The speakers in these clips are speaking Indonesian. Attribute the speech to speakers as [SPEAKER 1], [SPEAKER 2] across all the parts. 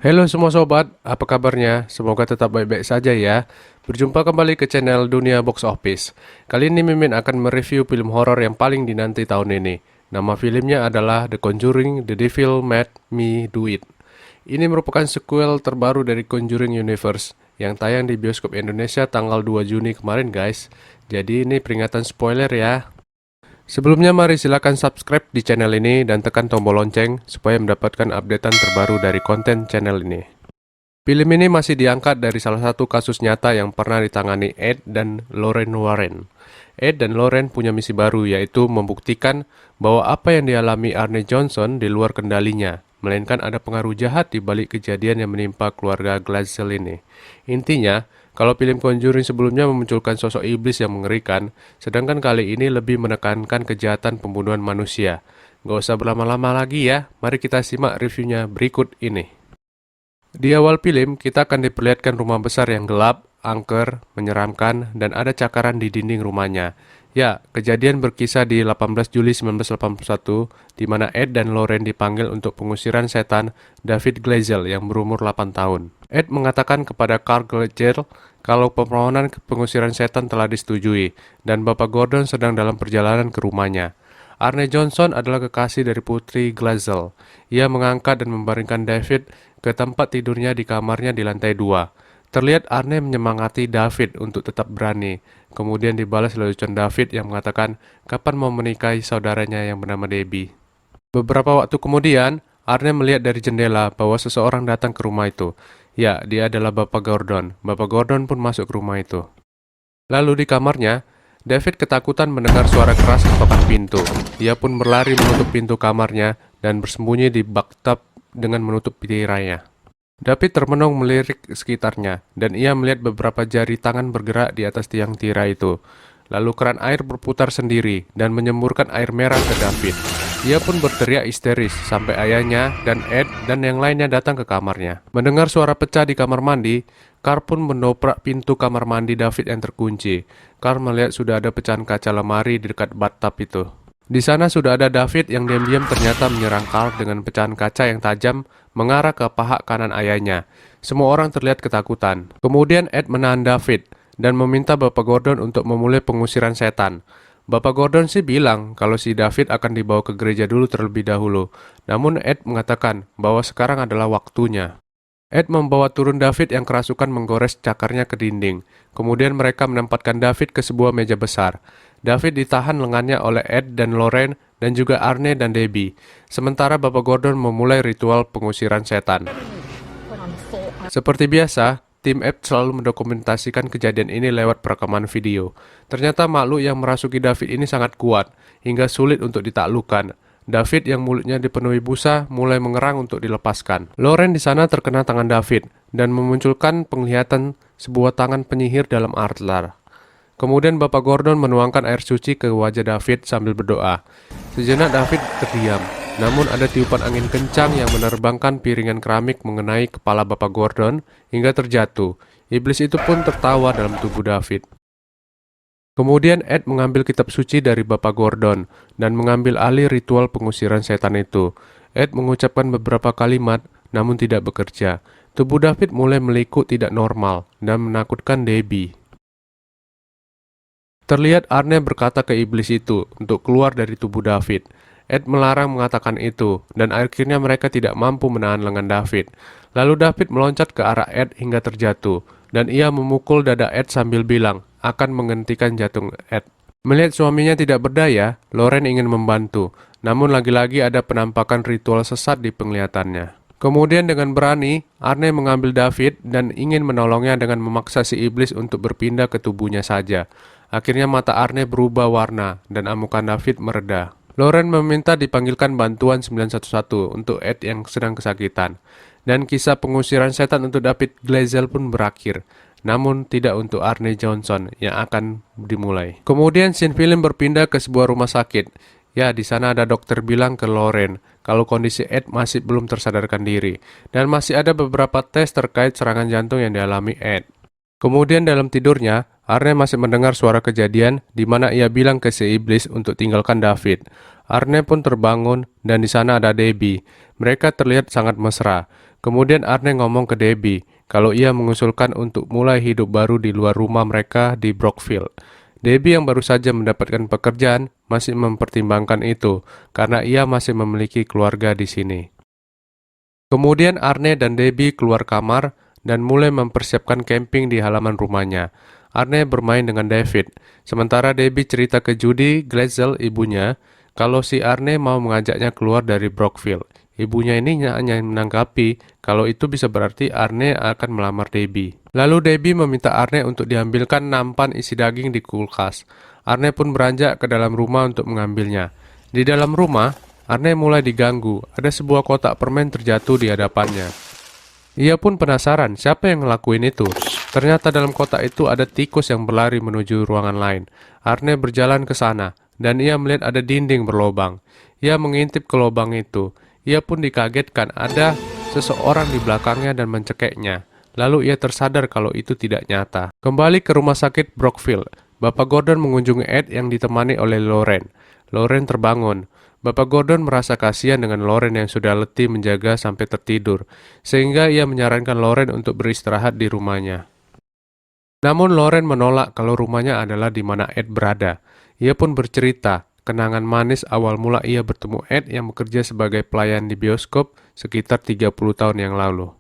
[SPEAKER 1] Halo semua sobat, apa kabarnya? Semoga tetap baik-baik saja ya. Berjumpa kembali ke channel Dunia Box Office. Kali ini Mimin akan mereview film horor yang paling dinanti tahun ini. Nama filmnya adalah The Conjuring: The Devil Made Me Do It. Ini merupakan sequel terbaru dari Conjuring Universe yang tayang di bioskop Indonesia tanggal 2 Juni kemarin guys. Jadi ini peringatan spoiler ya. Sebelumnya mari silakan subscribe di channel ini dan tekan tombol lonceng supaya mendapatkan updatean terbaru dari konten channel ini. Film ini masih diangkat dari salah satu kasus nyata yang pernah ditangani Ed dan Lorraine Warren. Ed dan Lorraine punya misi baru, yaitu membuktikan bahwa apa yang dialami Arne Johnson di luar kendalinya, melainkan ada pengaruh jahat di balik kejadian yang menimpa keluarga Glazel ini. Intinya, kalau film Conjuring sebelumnya memunculkan sosok iblis yang mengerikan, sedangkan kali ini lebih menekankan kejahatan pembunuhan manusia. Gak usah berlama-lama lagi ya, mari kita simak reviewnya berikut ini. Di awal film, kita akan diperlihatkan rumah besar yang gelap, angker, menyeramkan, dan ada cakaran di dinding rumahnya. Ya, kejadian berkisah di 18 Juli 1981, di mana Ed dan Lorraine dipanggil untuk pengusiran setan David Glazel yang berumur 8 tahun. Ed mengatakan kepada Carl Glazel kalau permohonan pengusiran setan telah disetujui, dan Bapak Gordon sedang dalam perjalanan ke rumahnya. Arne Johnson adalah kekasih dari putri Glazel. Ia mengangkat dan membaringkan David ke tempat tidurnya di kamarnya di lantai 2. Terlihat Arne menyemangati David untuk tetap berani. Kemudian dibalas lelucon David yang mengatakan kapan mau menikahi saudaranya yang bernama Debbie. Beberapa waktu kemudian, Arne melihat dari jendela bahwa seseorang datang ke rumah itu. Ya, dia adalah Bapak Gordon. Bapak Gordon pun masuk ke rumah itu. Lalu di kamarnya, David ketakutan mendengar suara keras ketok pintu. Dia pun berlari menutup pintu kamarnya dan bersembunyi di bathtub dengan menutup tirainya. David termenung melirik sekitarnya, dan ia melihat beberapa jari tangan bergerak di atas tiang tirai itu. Lalu keran air berputar sendiri dan menyemburkan air merah ke David. Ia pun berteriak histeris sampai ayahnya dan Ed dan yang lainnya datang ke kamarnya. Mendengar suara pecah di kamar mandi, Carl pun mendobrak pintu kamar mandi David yang terkunci. Carl melihat sudah ada pecahan kaca lemari di dekat bathtub itu. Di sana sudah ada David yang diam-diam ternyata menyerang Carl dengan pecahan kaca yang tajam mengarah ke paha kanan ayahnya. Semua orang terlihat ketakutan. Kemudian Ed menahan David dan meminta Bapak Gordon untuk memulai pengusiran setan. Bapak Gordon sih bilang kalau si David akan dibawa ke gereja dulu terlebih dahulu. Namun Ed mengatakan bahwa sekarang adalah waktunya. Ed membawa turun David yang kerasukan menggores cakarnya ke dinding. Kemudian mereka menempatkan David ke sebuah meja besar. David ditahan lengannya oleh Ed dan Lorraine dan juga Arne dan Debbie. Sementara Bapak Gordon memulai ritual pengusiran setan. Seperti biasa, tim Ed selalu mendokumentasikan kejadian ini lewat perekaman video. Ternyata makhluk yang merasuki David ini sangat kuat, hingga sulit untuk ditaklukkan. David yang mulutnya dipenuhi busa mulai mengerang untuk dilepaskan. Lorraine di sana terkena tangan David dan memunculkan penglihatan sebuah tangan penyihir dalam altar. Kemudian Bapak Gordon menuangkan air suci ke wajah David sambil berdoa. Sejenak David terdiam, namun ada tiupan angin kencang yang menerbangkan piringan keramik mengenai kepala Bapak Gordon hingga terjatuh. Iblis itu pun tertawa dalam tubuh David. Kemudian Ed mengambil kitab suci dari Bapak Gordon dan mengambil alih ritual pengusiran setan itu. Ed mengucapkan beberapa kalimat namun tidak bekerja. Tubuh David mulai melikuk tidak normal dan menakutkan Debbie. Terlihat Arne berkata ke iblis itu untuk keluar dari tubuh David. Ed melarang mengatakan itu dan akhirnya mereka tidak mampu menahan lengan David. Lalu David meloncat ke arah Ed hingga terjatuh dan ia memukul dada Ed sambil bilang akan menghentikan jantung Ed. Melihat suaminya tidak berdaya, Lorraine ingin membantu, namun lagi-lagi ada penampakan ritual sesat di penglihatannya. Kemudian dengan berani, Arne mengambil David dan ingin menolongnya dengan memaksa si iblis untuk berpindah ke tubuhnya saja. Akhirnya mata Arne berubah warna dan amukan David mereda. Lorraine meminta dipanggilkan bantuan 911 untuk Ed yang sedang kesakitan. Dan kisah pengusiran setan untuk David Glazel pun berakhir. Namun tidak untuk Arne Johnson yang akan dimulai. Kemudian scene film berpindah ke sebuah rumah sakit. Ya, di sana ada dokter bilang ke Lorraine kalau kondisi Ed masih belum tersadarkan diri. Dan masih ada beberapa tes terkait serangan jantung yang dialami Ed. Kemudian dalam tidurnya, Arne masih mendengar suara kejadian di mana ia bilang ke si iblis untuk tinggalkan David. Arne pun terbangun dan di sana ada Debbie. Mereka terlihat sangat mesra. Kemudian Arne ngomong ke Debbie kalau ia mengusulkan untuk mulai hidup baru di luar rumah mereka di Brookfield. Debbie yang baru saja mendapatkan pekerjaan masih mempertimbangkan itu karena ia masih memiliki keluarga di sini. Kemudian Arne dan Debbie keluar kamar dan mulai mempersiapkan camping di halaman rumahnya. Arne bermain dengan David, sementara Debbie cerita ke Judy Glezel, ibunya, kalau si Arne mau mengajaknya keluar dari Brookfield. Ibunya ini hanya menanggapi kalau itu bisa berarti Arne akan melamar Debbie. Lalu Debbie meminta Arne untuk diambilkan nampan isi daging di kulkas. Arne pun beranjak ke dalam rumah untuk mengambilnya. Di dalam rumah, Arne mulai diganggu. Ada sebuah kotak permen terjatuh di hadapannya. Ia pun penasaran siapa yang ngelakuin itu. Ternyata dalam kotak itu ada tikus yang berlari menuju ruangan lain. Arne berjalan ke sana, dan ia melihat ada dinding berlobang. Ia mengintip ke lubang itu. Ia pun dikagetkan ada seseorang di belakangnya dan mencekiknya. Lalu ia tersadar kalau itu tidak nyata. Kembali ke rumah sakit Brookfield, Bapak Gordon mengunjungi Ed yang ditemani oleh Lauren. Lauren terbangun. Bapak Gordon merasa kasihan dengan Lauren yang sudah letih menjaga sampai tertidur, sehingga ia menyarankan Lauren untuk beristirahat di rumahnya. Namun Lauren menolak kalau rumahnya adalah di mana Ed berada. Ia pun bercerita kenangan manis awal mula ia bertemu Ed yang bekerja sebagai pelayan di bioskop sekitar 30 tahun yang lalu.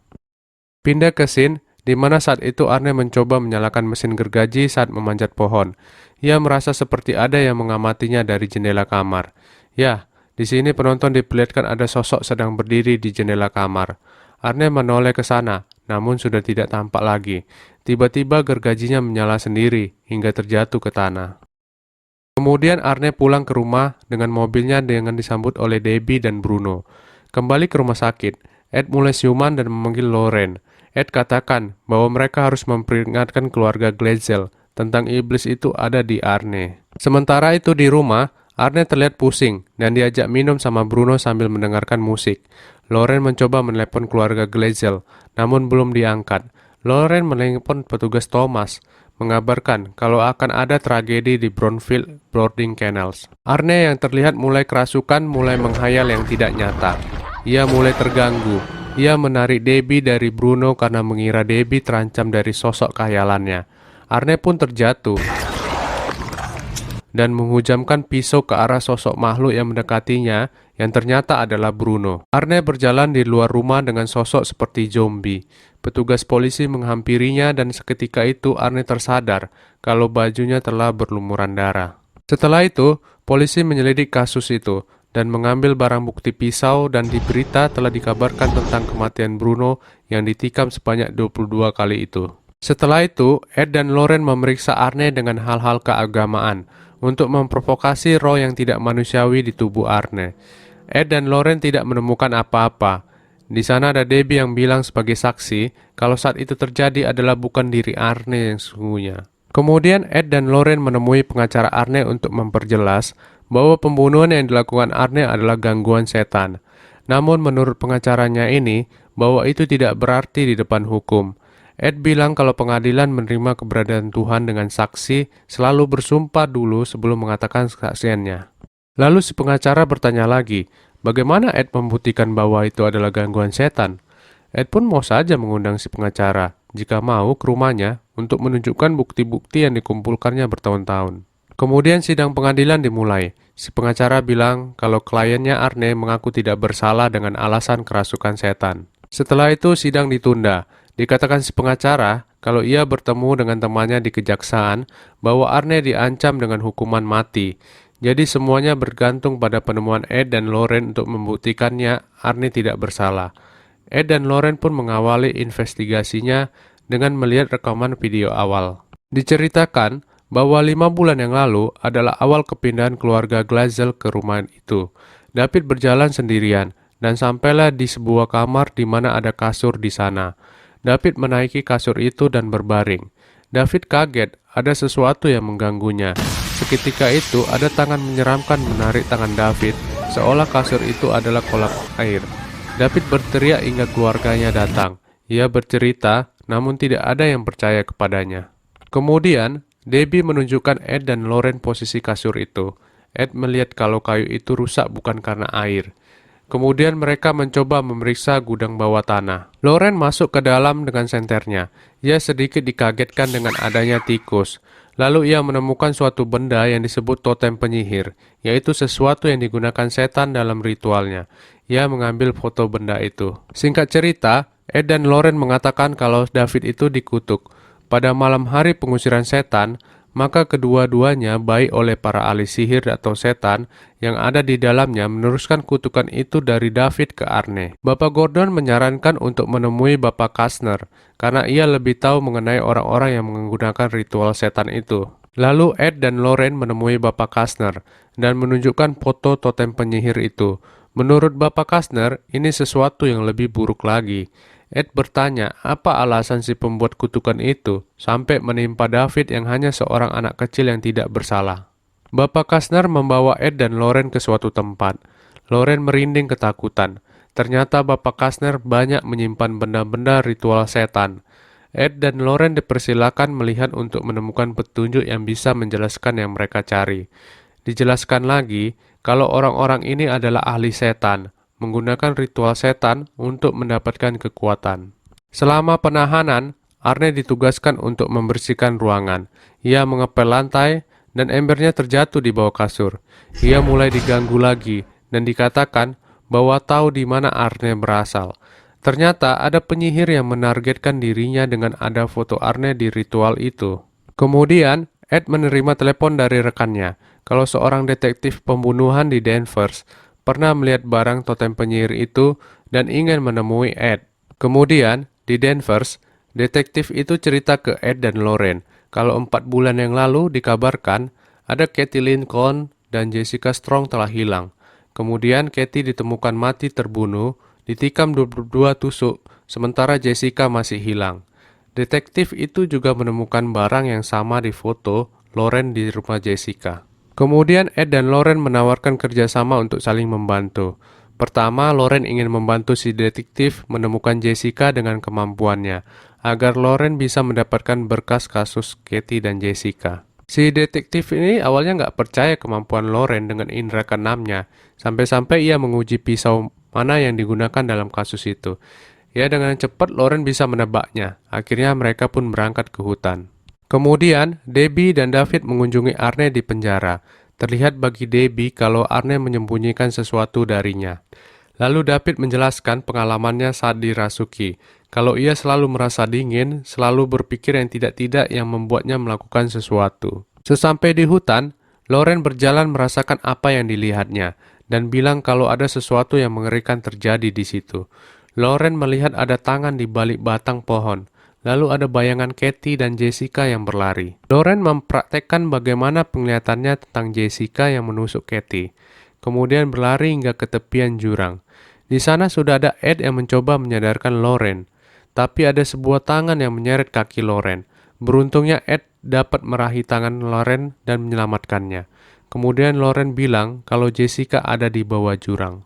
[SPEAKER 1] Pindah ke scene, di mana saat itu Arne mencoba menyalakan mesin gergaji saat memanjat pohon. Ia merasa seperti ada yang mengamatinya dari jendela kamar. Ya, di sini penonton diperlihatkan ada sosok sedang berdiri di jendela kamar. Arne menoleh ke sana, namun sudah tidak tampak lagi. Tiba-tiba gergajinya menyala sendiri hingga terjatuh ke tanah. Kemudian Arne pulang ke rumah dengan mobilnya dengan disambut oleh Debbie dan Bruno. Kembali ke rumah sakit, Ed mulai siuman dan memanggil Lauren. Ed katakan bahwa mereka harus memperingatkan keluarga Glezel tentang iblis itu ada di Arne. Sementara itu di rumah, Arne terlihat pusing dan diajak minum sama Bruno sambil mendengarkan musik. Lauren mencoba menelepon keluarga Glezel, namun belum diangkat. Lauren menelepon petugas Thomas, mengabarkan kalau akan ada tragedi di Brownfield Boarding Canals. Arne yang terlihat mulai kerasukan mulai menghayal yang tidak nyata. Ia mulai terganggu. Ia menarik Debbie dari Bruno karena mengira Debbie terancam dari sosok khayalannya. Arne pun terjatuh dan menghujamkan pisau ke arah sosok makhluk yang mendekatinya yang ternyata adalah Bruno. Arne berjalan di luar rumah dengan sosok seperti zombie. Petugas polisi menghampirinya dan seketika itu Arne tersadar kalau bajunya telah berlumuran darah. Setelah itu, polisi menyelidik kasus itu dan mengambil barang bukti pisau dan di berita telah dikabarkan tentang kematian Bruno yang ditikam sebanyak 22 kali itu. Setelah itu, Ed dan Lauren memeriksa Arne dengan hal-hal keagamaan untuk memprovokasi roh yang tidak manusiawi di tubuh Arne. Ed dan Lauren tidak menemukan apa-apa. Di sana ada Debbie yang bilang sebagai saksi kalau saat itu terjadi adalah bukan diri Arne yang sesungguhnya. Kemudian Ed dan Lauren menemui pengacara Arne untuk memperjelas bahwa pembunuhan yang dilakukan Arne adalah gangguan setan. Namun menurut pengacaranya ini, bahwa itu tidak berarti di depan hukum. Ed bilang kalau pengadilan menerima keberadaan Tuhan dengan saksi selalu bersumpah dulu sebelum mengatakan kesaksiannya. Lalu si pengacara bertanya lagi, bagaimana Ed membuktikan bahwa itu adalah gangguan setan? Ed pun mau saja mengundang si pengacara, jika mau ke rumahnya untuk menunjukkan bukti-bukti yang dikumpulkannya bertahun-tahun. Kemudian sidang pengadilan dimulai. Si pengacara bilang kalau kliennya Arne mengaku tidak bersalah dengan alasan kerasukan setan. Setelah itu sidang ditunda. Dikatakan si pengacara kalau ia bertemu dengan temannya di kejaksaan bahwa Arne diancam dengan hukuman mati. Jadi semuanya bergantung pada penemuan Ed dan Lauren untuk membuktikannya Arne tidak bersalah. Ed dan Lauren pun mengawali investigasinya dengan melihat rekaman video awal. Diceritakan bahwa 5 bulan yang lalu adalah awal kepindahan keluarga Glezel ke rumah itu. David berjalan sendirian dan sampailah di sebuah kamar di mana ada kasur di sana. David menaiki kasur itu dan berbaring. David kaget, ada sesuatu yang mengganggunya. Seketika itu, ada tangan menyeramkan menarik tangan David, seolah kasur itu adalah kolam air. David berteriak hingga keluarganya datang. Ia bercerita, namun tidak ada yang percaya kepadanya. Kemudian, Debbie menunjukkan Ed dan Lauren posisi kasur itu. Ed melihat kalau kayu itu rusak bukan karena air. Kemudian mereka mencoba memeriksa gudang bawah tanah. Loren masuk ke dalam dengan senternya. Ia sedikit dikagetkan dengan adanya tikus. Lalu ia menemukan suatu benda yang disebut totem penyihir, yaitu sesuatu yang digunakan setan dalam ritualnya. Ia mengambil foto benda itu. Singkat cerita, Ed dan Loren mengatakan kalau David itu dikutuk. Pada malam hari pengusiran setan, maka kedua-duanya baik oleh para ahli sihir atau setan yang ada di dalamnya meneruskan kutukan itu dari David ke Arne. Bapak Gordon menyarankan untuk menemui Bapak Kastner karena ia lebih tahu mengenai orang-orang yang menggunakan ritual setan itu. Lalu Ed dan Loren menemui Bapak Kastner dan menunjukkan foto totem penyihir itu. Menurut Bapak Kastner, ini sesuatu yang lebih buruk lagi. Ed bertanya apa alasan si pembuat kutukan itu sampai menimpa David yang hanya seorang anak kecil yang tidak bersalah. Bapak Kastner membawa Ed dan Loren ke suatu tempat. Loren merinding ketakutan. Ternyata Bapak Kastner banyak menyimpan benda-benda ritual setan. Ed dan Loren dipersilakan melihat untuk menemukan petunjuk yang bisa menjelaskan yang mereka cari. Dijelaskan lagi kalau orang-orang ini adalah ahli setan, menggunakan ritual setan untuk mendapatkan kekuatan. Selama penahanan, Arne ditugaskan untuk membersihkan ruangan. Ia mengepel lantai dan embernya terjatuh di bawah kasur. Ia mulai diganggu lagi dan dikatakan bahwa tahu di mana Arne berasal. Ternyata ada penyihir yang menargetkan dirinya dengan ada foto Arne di ritual itu. Kemudian, Ed menerima telepon dari rekannya kalau seorang detektif pembunuhan di Danvers pernah melihat barang totem penyihir itu dan ingin menemui Ed. Kemudian, di Danvers, detektif itu cerita ke Ed dan Loren kalau 4 bulan yang lalu dikabarkan ada Kathy Lincoln dan Jessica Strong telah hilang. Kemudian Kathy ditemukan mati terbunuh, ditikam 22 tusuk, sementara Jessica masih hilang. Detektif itu juga menemukan barang yang sama di foto Loren di rumah Jessica. Kemudian Ed dan Loren menawarkan kerjasama untuk saling membantu. Pertama, Loren ingin membantu si detektif menemukan Jessica dengan kemampuannya, agar Loren bisa mendapatkan berkas kasus Kathy dan Jessica. Si detektif ini awalnya nggak percaya kemampuan Loren dengan indera keenamnya, sampai-sampai ia menguji pisau mana yang digunakan dalam kasus itu. Ya, dengan cepat Loren bisa menebaknya. Akhirnya mereka pun berangkat ke hutan. Kemudian, Debbie dan David mengunjungi Arne di penjara. Terlihat bagi Debbie kalau Arne menyembunyikan sesuatu darinya. Lalu David menjelaskan pengalamannya saat dirasuki. Kalau ia selalu merasa dingin, selalu berpikir yang tidak-tidak yang membuatnya melakukan sesuatu. Sesampai di hutan, Loren berjalan merasakan apa yang dilihatnya, dan bilang kalau ada sesuatu yang mengerikan terjadi di situ. Loren melihat ada tangan di balik batang pohon. Lalu ada bayangan Kathy dan Jessica yang berlari. Loren mempraktekkan bagaimana penglihatannya tentang Jessica yang menusuk Kathy. Kemudian berlari hingga ke tepian jurang. Di sana sudah ada Ed yang mencoba menyadarkan Loren. Tapi ada sebuah tangan yang menyeret kaki Loren. Beruntungnya Ed dapat meraih tangan Loren dan menyelamatkannya. Kemudian Loren bilang kalau Jessica ada di bawah jurang.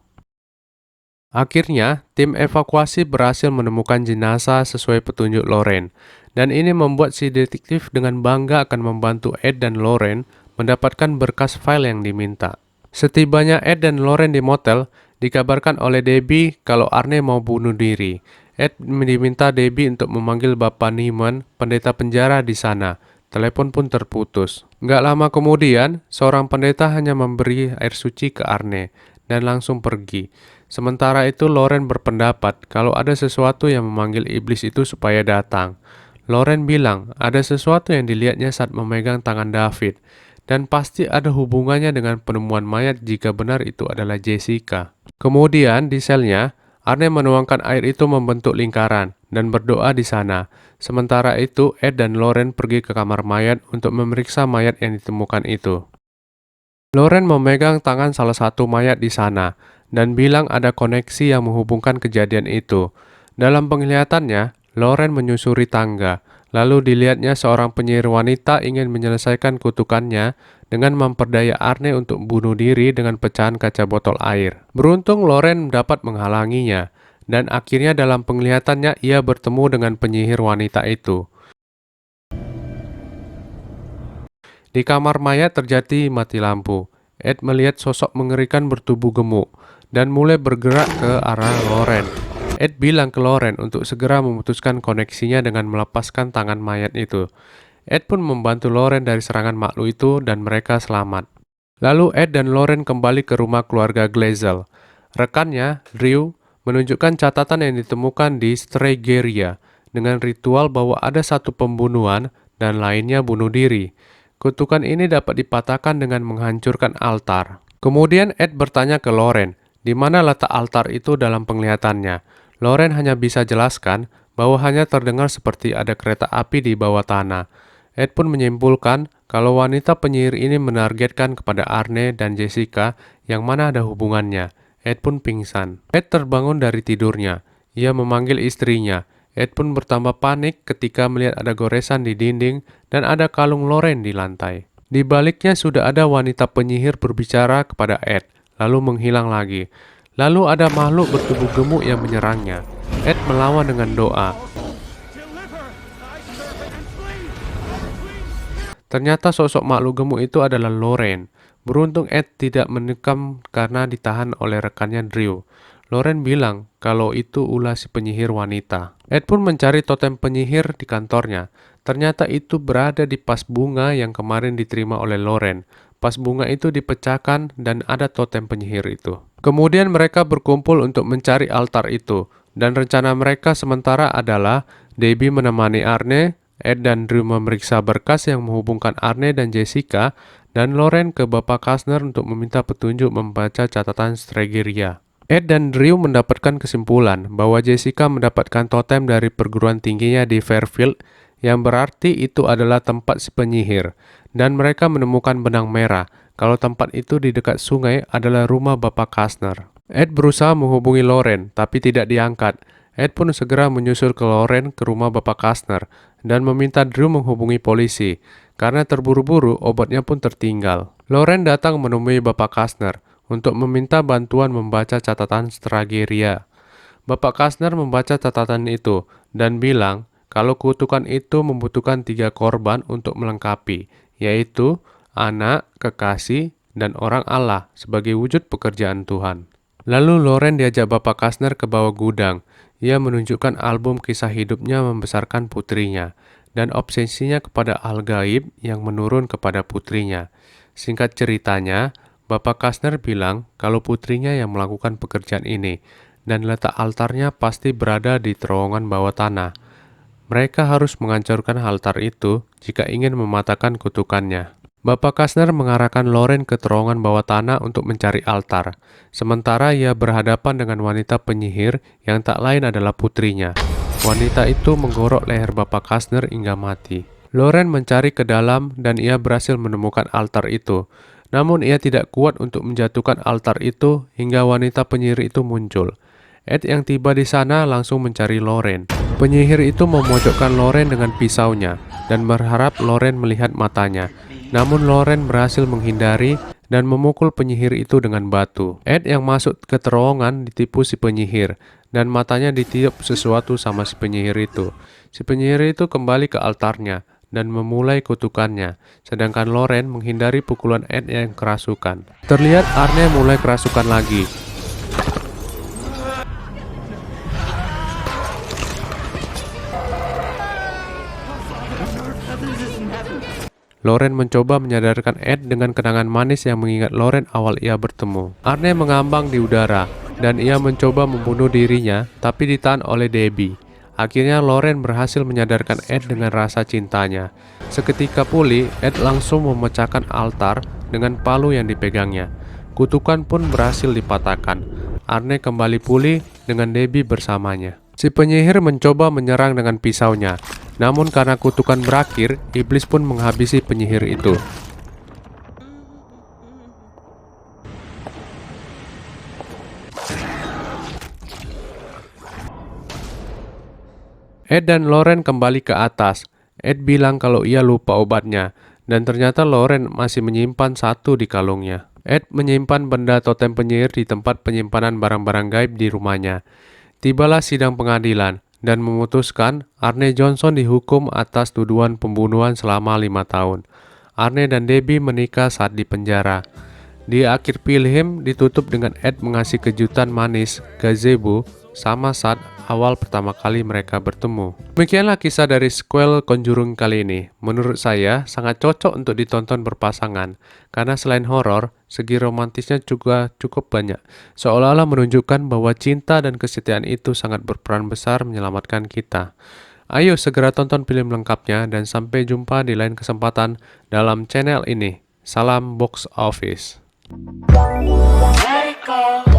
[SPEAKER 1] Akhirnya, tim evakuasi berhasil menemukan jenazah sesuai petunjuk Loren, dan ini membuat si detektif dengan bangga akan membantu Ed dan Loren mendapatkan berkas file yang diminta. Setibanya Ed dan Loren di motel, dikabarkan oleh Debbie kalau Arne mau bunuh diri. Ed diminta Debbie untuk memanggil Bapak Neiman, pendeta penjara di sana. Telepon pun terputus. Nggak lama kemudian, seorang pendeta hanya memberi air suci ke Arne dan langsung pergi. Sementara itu Loren berpendapat kalau ada sesuatu yang memanggil iblis itu supaya datang. Loren bilang ada sesuatu yang dilihatnya saat memegang tangan David, dan pasti ada hubungannya dengan penemuan mayat jika benar itu adalah Jessica. Kemudian di selnya, Arne menuangkan air itu membentuk lingkaran dan berdoa di sana. Sementara itu Ed dan Loren pergi ke kamar mayat untuk memeriksa mayat yang ditemukan itu. Loren memegang tangan salah satu mayat di sana dan bilang ada koneksi yang menghubungkan kejadian itu. Dalam penglihatannya, Loren menyusuri tangga. Lalu dilihatnya seorang penyihir wanita ingin menyelesaikan kutukannya dengan memperdaya Arne untuk bunuh diri dengan pecahan kaca botol air. Beruntung Loren dapat menghalanginya, dan akhirnya dalam penglihatannya ia bertemu dengan penyihir wanita itu. Di kamar mayat terjadi mati lampu. Ed melihat sosok mengerikan bertubuh gemuk. dan mulai bergerak ke arah Loren. Ed bilang ke Loren untuk segera memutuskan koneksinya dengan melepaskan tangan mayat itu. Ed pun membantu Loren dari serangan makhluk itu dan mereka selamat. Lalu Ed dan Loren kembali ke rumah keluarga Glazel. Rekannya, Drew, menunjukkan catatan yang ditemukan di Strageria dengan ritual bahwa ada satu pembunuhan dan lainnya bunuh diri. Kutukan ini dapat dipatahkan dengan menghancurkan altar. Kemudian Ed bertanya ke Loren, di mana letak altar itu dalam penglihatannya. Loren hanya bisa jelaskan bahwa hanya terdengar seperti ada kereta api di bawah tanah. Ed pun menyimpulkan kalau wanita penyihir ini menargetkan kepada Arne dan Jessica yang mana ada hubungannya. Ed pun pingsan. Ed terbangun dari tidurnya. Ia memanggil istrinya. Ed pun bertambah panik ketika melihat ada goresan di dinding dan ada kalung Loren di lantai. Di baliknya sudah ada wanita penyihir berbicara kepada Ed, lalu menghilang lagi. Lalu ada makhluk bertubuh gemuk yang menyerangnya. Ed melawan dengan doa. Ternyata sosok makhluk gemuk itu adalah Loren. Beruntung Ed tidak menikam karena ditahan oleh rekannya Drew. Loren bilang kalau itu ulah si penyihir wanita. Ed pun mencari totem penyihir di kantornya. Ternyata itu berada di pas bunga yang kemarin diterima oleh Loren. Pas bunga itu dipecahkan dan ada totem penyihir itu. Kemudian mereka berkumpul untuk mencari altar itu. Dan rencana mereka sementara adalah Debbie menemani Arne, Ed dan Drew memeriksa berkas yang menghubungkan Arne dan Jessica, dan Loren ke Bapak Kastner untuk meminta petunjuk membaca catatan Strageria. Ed dan Drew mendapatkan kesimpulan bahwa Jessica mendapatkan totem dari perguruan tingginya di Fairfield, yang berarti itu adalah tempat si penyihir, dan mereka menemukan benang merah kalau tempat itu di dekat sungai adalah rumah Bapak Kastner. Ed berusaha menghubungi Loren, tapi tidak diangkat. Ed pun segera menyusul ke Loren ke rumah Bapak Kastner dan meminta Drew menghubungi polisi. Karena terburu-buru, obatnya pun tertinggal. Loren datang menemui Bapak Kastner untuk meminta bantuan membaca catatan Strageria. Bapak Kastner membaca catatan itu dan bilang kalau kutukan itu membutuhkan 3 korban untuk melengkapi, yaitu anak, kekasih, dan orang Allah sebagai wujud pekerjaan Tuhan. Lalu Loren diajak Bapak Kastner ke bawah gudang. Ia menunjukkan album kisah hidupnya membesarkan putrinya dan obsesinya kepada al-gaib yang menurun kepada putrinya. Singkat ceritanya, Bapak Kastner bilang kalau putrinya yang melakukan pekerjaan ini dan letak altarnya pasti berada di terowongan bawah tanah. Mereka harus menghancurkan altar itu jika ingin mematahkan kutukannya. Bapak Kastner mengarahkan Loren ke terowongan bawah tanah untuk mencari altar, sementara ia berhadapan dengan wanita penyihir yang tak lain adalah putrinya. Wanita itu menggorok leher Bapak Kastner hingga mati. Loren mencari ke dalam dan ia berhasil menemukan altar itu. Namun ia tidak kuat untuk menjatuhkan altar itu hingga wanita penyihir itu muncul. Ed yang tiba di sana langsung mencari Loren. Penyihir itu memojokkan Loren dengan pisaunya dan berharap Loren melihat matanya. Namun Loren berhasil menghindari dan memukul penyihir itu dengan batu. Ed yang masuk ke terowongan ditipu si penyihir dan matanya ditiup sesuatu sama si penyihir itu. Si penyihir itu kembali ke altarnya dan memulai kutukannya, sedangkan Loren menghindari pukulan Ed yang kerasukan. Terlihat Arne mulai kerasukan lagi. Loren mencoba menyadarkan Ed dengan kenangan manis yang mengingat Loren awal ia bertemu. Arne mengambang di udara dan ia mencoba membunuh dirinya, tapi ditahan oleh Debbie. Akhirnya Loren berhasil menyadarkan Ed dengan rasa cintanya. Seketika pulih, Ed langsung memecahkan altar dengan palu yang dipegangnya. Kutukan pun berhasil dipatahkan. Arne kembali pulih dengan Debbie bersamanya. Si penyihir mencoba menyerang dengan pisaunya. Namun karena kutukan berakhir, iblis pun menghabisi penyihir itu. Ed dan Loren kembali ke atas. Ed bilang kalau ia lupa obatnya, dan ternyata Loren masih menyimpan satu di kalungnya. Ed menyimpan benda totem penyihir di tempat penyimpanan barang-barang gaib di rumahnya. Tibalah sidang pengadilan, dan memutuskan Arne Johnson dihukum atas tuduhan pembunuhan selama 5 tahun. Arne dan Debbie menikah saat di penjara. Di akhir film ditutup dengan Ed mengasih kejutan manis ke Zebu sama saat awal pertama kali mereka bertemu. Demikianlah kisah dari sequel Conjuring kali ini. Menurut saya sangat cocok untuk ditonton berpasangan karena selain horor, segi romantisnya juga cukup banyak. Seolah-olah menunjukkan bahwa cinta dan kesetiaan itu sangat berperan besar menyelamatkan kita. Ayo segera tonton film lengkapnya dan sampai jumpa di lain kesempatan dalam channel ini. Salam box office.
[SPEAKER 2] Let it go.